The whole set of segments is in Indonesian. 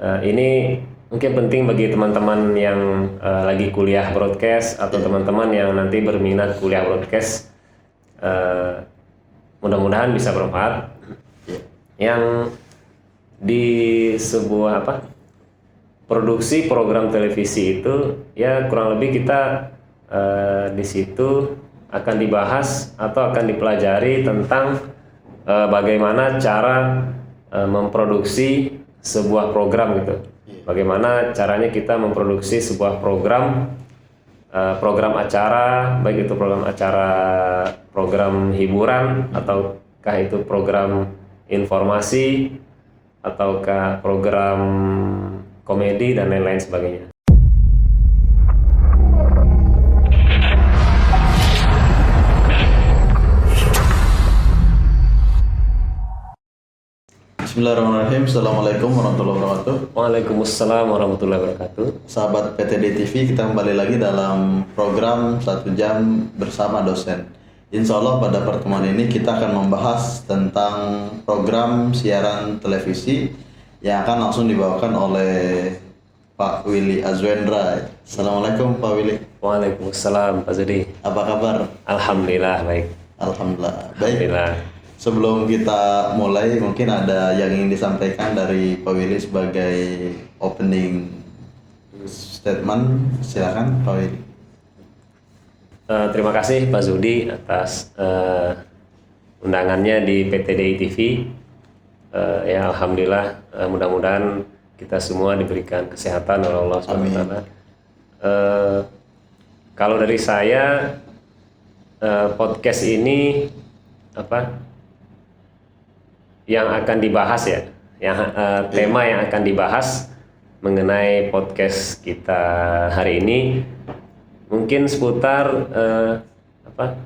Ini mungkin penting bagi teman-teman yang lagi kuliah broadcast atau teman-teman yang nanti berminat kuliah broadcast. Mudah-mudahan bisa bermanfaat. Yang di sebuah produksi program televisi itu ya kurang lebih kita di situ akan dibahas atau akan dipelajari tentang bagaimana cara memproduksi sebuah program gitu. Bagaimana caranya kita memproduksi sebuah program acara, baik itu program hiburan ataukah itu program informasi ataukah program komedi dan lain-lain sebagainya. Bismillahirrahmanirrahim. Assalamualaikum warahmatullahi wabarakatuh. Waalaikumsalam warahmatullahi wabarakatuh. Sahabat PTD TV, kita kembali lagi dalam program 1 jam bersama dosen. Insya Allah pada pertemuan ini kita akan membahas tentang program siaran televisi yang akan langsung dibawakan oleh Pak Willy Azwendra. Assalamualaikum Pak Willy. Waalaikumsalam Pak Zudi. Apa kabar? Alhamdulillah baik. Alhamdulillah. Baik. Alhamdulillah. Sebelum kita mulai, mungkin ada yang ingin disampaikan dari Pak Willy sebagai opening statement. Silakan Pak Willy. Terima kasih Pak Zudi atas undangannya di PTDI TV. Ya alhamdulillah, mudah-mudahan kita semua diberikan kesehatan oleh Allah SWT. Kalau dari saya, podcast ini yang akan dibahas tema yang akan dibahas mengenai podcast kita hari ini mungkin seputar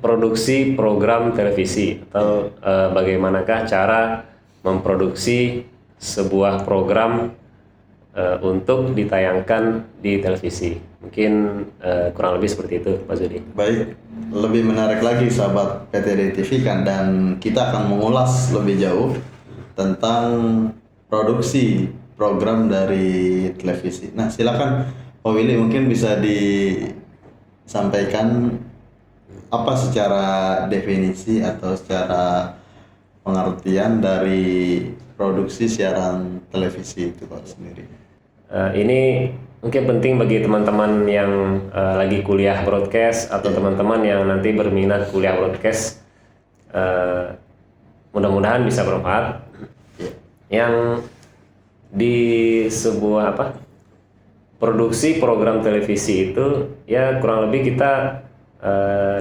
produksi program televisi atau bagaimanakah cara memproduksi sebuah program untuk ditayangkan di televisi. Mungkin kurang lebih seperti itu Pak Zudi. Baik, lebih menarik lagi sahabat PTD TV kan, dan kita akan mengulas lebih jauh tentang produksi program dari televisi. Nah, silakan Pak Willy, mungkin bisa disampaikan apa secara definisi atau secara pengertian dari produksi siaran televisi itu Pak sendiri. Ini mungkin penting bagi teman-teman yang lagi kuliah broadcast atau teman-teman yang nanti berminat kuliah broadcast. Mudah-mudahan bisa bermanfaat. Yang di sebuah produksi program televisi itu ya kurang lebih kita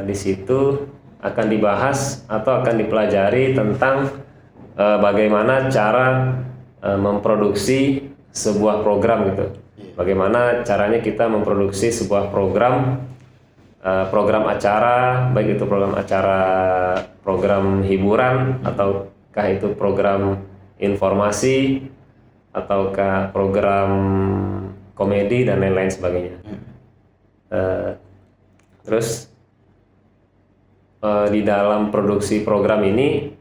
di situ akan dibahas atau akan dipelajari tentang bagaimana cara memproduksi sebuah program gitu. Bagaimana caranya kita memproduksi sebuah program acara, baik itu program hiburan ataukah itu program informasi ataukah program komedi dan lain-lain sebagainya. Terus di dalam produksi program ini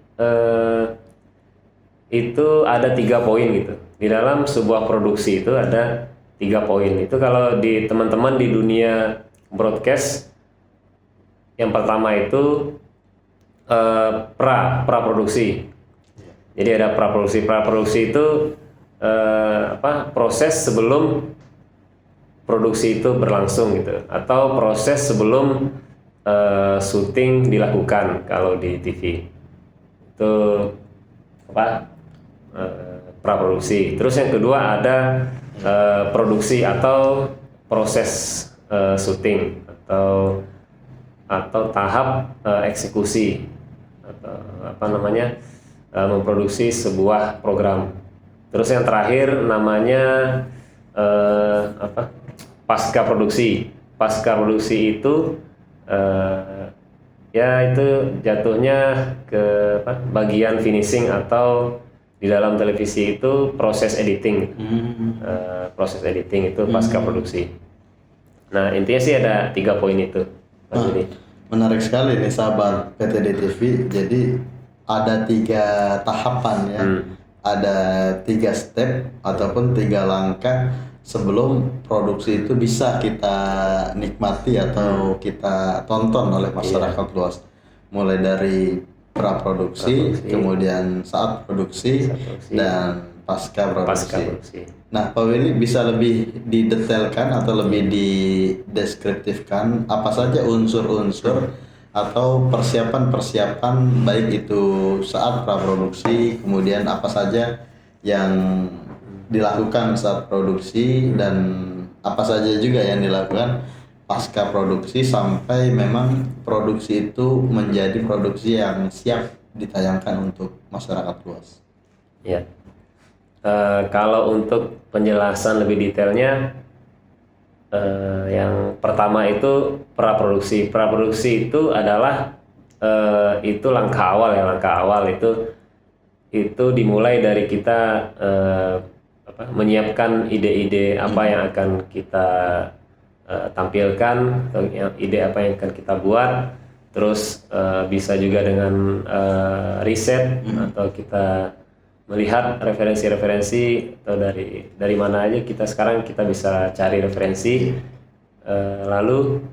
itu ada 3 poin gitu. Di dalam sebuah produksi itu ada 3 poin. Itu kalau di teman-teman di dunia broadcast, yang pertama itu praproduksi. Jadi ada praproduksi. Praproduksi itu proses sebelum produksi itu berlangsung gitu, atau proses sebelum syuting dilakukan kalau di TV. Itu praproduksi. Terus yang kedua ada produksi atau proses syuting atau tahap eksekusi atau memproduksi sebuah program. Terus yang terakhir namanya pasca produksi. Pasca produksi itu ya itu jatuhnya ke bagian finishing, atau di dalam televisi itu proses editing. Proses editing itu pasca produksi. Nah, intinya sih ada 3 poin itu. Menarik sekali nih sahabat PTD TV. Jadi ada 3 tahapan ya. ada 3 step ataupun 3 langkah sebelum produksi itu bisa kita nikmati atau kita tonton oleh masyarakat luas. Mulai dari praproduksi, kemudian saat produksi, dan pasca produksi. Nah, Pak Willy bisa lebih didetailkan atau lebih dideskriptifkan apa saja unsur-unsur atau persiapan-persiapan baik itu saat praproduksi, kemudian apa saja yang dilakukan saat produksi dan apa saja juga yang dilakukan pasca produksi sampai memang produksi itu menjadi produksi yang siap ditayangkan untuk masyarakat luas. Ya. Kalau untuk penjelasan lebih detailnya, yang pertama itu praproduksi. Praproduksi itu adalah itu langkah awal ya. Langkah awal itu dimulai dari kita menyiapkan ide-ide apa yang akan kita tampilkan, atau ide apa yang akan kita buat. Terus bisa juga dengan riset atau kita melihat referensi-referensi atau dari mana aja kita bisa cari referensi. Lalu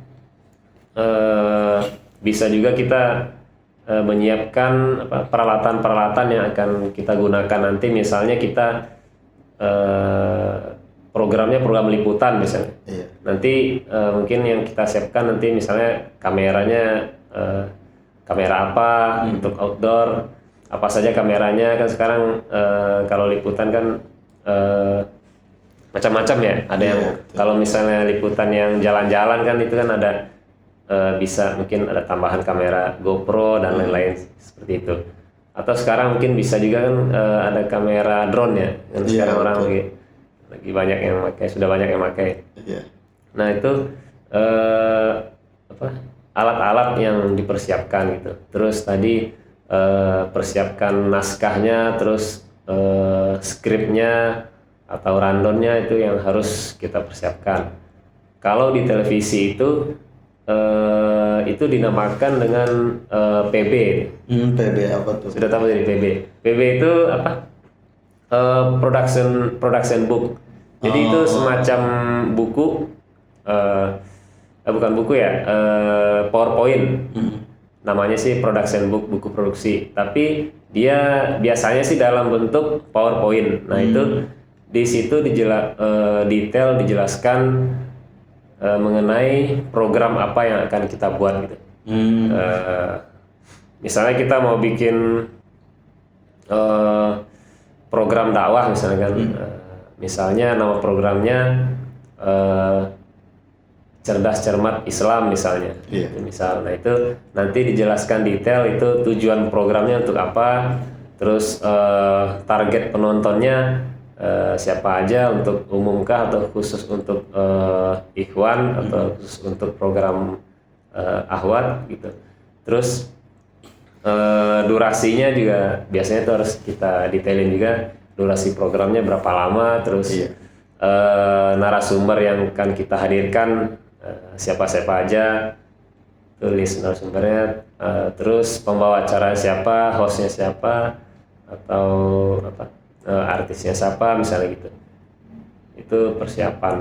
bisa juga kita menyiapkan peralatan-peralatan yang akan kita gunakan nanti. Misalnya kita programnya program liputan misalnya. Iya. Nanti mungkin yang kita siapkan nanti misalnya kameranya kamera apa untuk outdoor, apa saja kameranya. Kan sekarang kalau liputan kan macam-macam ya. Ada yang kalau misalnya liputan yang jalan-jalan kan itu kan ada bisa mungkin ada tambahan kamera GoPro dan lain-lain seperti itu. Atau sekarang mungkin bisa juga kan ada kamera drone ya. Kan sekarang orang lagi banyak yang pakai, sudah banyak yang pakai. Nah itu alat-alat yang dipersiapkan gitu. Terus tadi persiapkan naskahnya, terus skripnya atau rundownnya itu yang harus kita persiapkan. Kalau di televisi itu dinamakan dengan PB. PB apa tuh? Sudah tahu jadi PB. PB itu apa? Production book. Jadi itu semacam buku, bukan buku ya, PowerPoint. Namanya sih production book, buku produksi. Tapi dia biasanya sih dalam bentuk PowerPoint. Nah itu di situ detail dijelaskan mengenai program apa yang akan kita buat gitu. Misalnya kita mau bikin program dakwah misalnya kan, misalnya nama programnya cerdas cermat Islam misalnya. Misal, nah itu nanti dijelaskan detail itu tujuan programnya untuk apa, terus target penontonnya siapa aja, untuk umumkah atau khusus untuk ikhwan atau khusus untuk program ahwat gitu. Terus durasinya juga biasanya itu harus kita detailin juga, durasi programnya berapa lama, terus narasumber yang akan kita hadirkan siapa-siapa aja, tulis narasumbernya, terus pembawa acara siapa, hostnya siapa, atau artisnya siapa misalnya gitu. Itu persiapan.